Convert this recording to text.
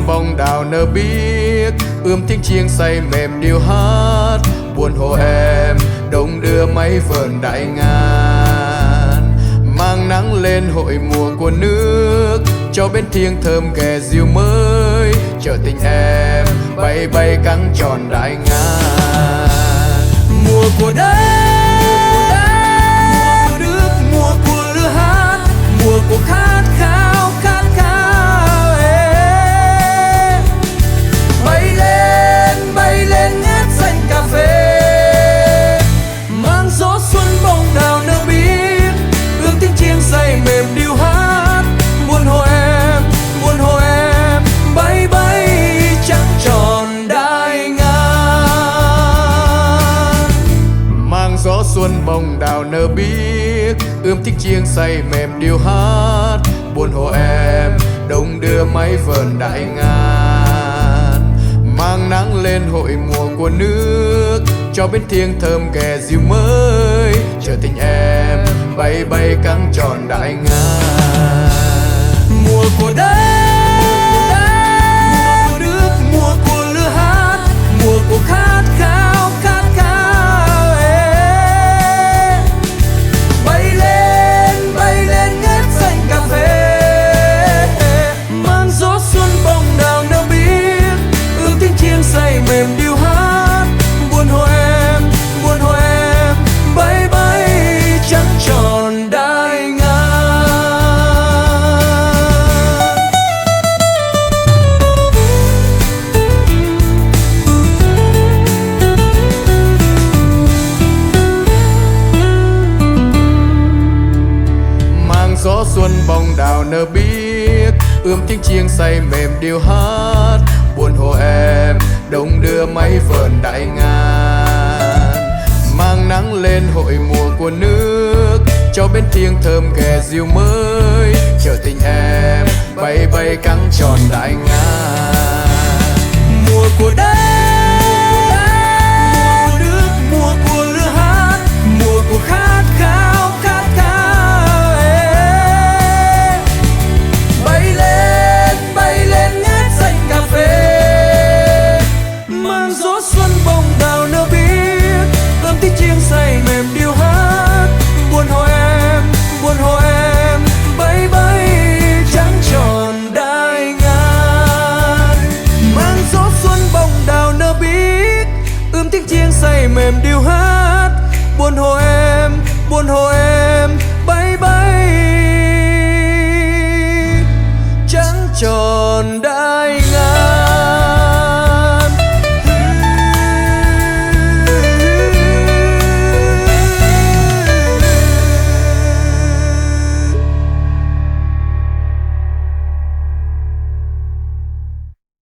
bông đào nở biếc, ươm tiếng chiêng say mềm điệu hát. Buồn hồ em đông đưa mấy vườn đại ngàn, mang nắng lên hội mùa của nước, cho bên thiêng thơm ghè diều mới. Chợ tình em bay bay căng tròn đại ngàn. Mùa của đất, mùa của nước, mùa của lửa hát, mùa của khát khao khát khao. Bay lên ngát xanh cà phê, mang gió xuân bông đào nở biếc, ương tiếng chiêng say mềm điệu hát. Buồn hồ em bay bay trăng tròn đại ngàn. Mang gió xuân bông đào nở biếc, ươm tiếng chiêng say mềm điệu hát. Buồn hồ em đông đưa mấy vườn đại ngàn, mang nắng lên hội mùa của nước, cho bên thiêng thơm ghè diều mới. Chờ tình em bay bay căng tròn đại ngàn. Mùa của đất, mùa của nước, mùa của lửa hát, mùa của khát khao khát khao. Bay lên ngát xanh cà phê, mang gió xuân bông đào nở biếc, ương tiếng chiêng say mềm điệu hát. Buồn hồ em bay bay trăng tròn đại ngàn. Mang gió xuân bông đào nở biếc, ươm tiếng chiêng say mềm điệu hát. Buồn hồ em đông đưa mấy vườn đại ngàn, mang nắng lên hội mùa của nước, cho bên thiêng thơm ghè diều mới. Chờ tình em bay bay căng tròn đại ngàn. Mùa của đất, mùa của nước, mùa của lửa hát, mùa của khát khao khát khao. Bay lên ngát xanh cà phê, mang gió xuân bông đào nở biếc, ươm tiếng chiêng say mềm điệu hát. Buồn hồ em bay bay trăng tròn đại ngàn, mang gió xuân bông đào nở biếc, ươm tiếng chiêng say mềm điệu hát. Buồn hồ em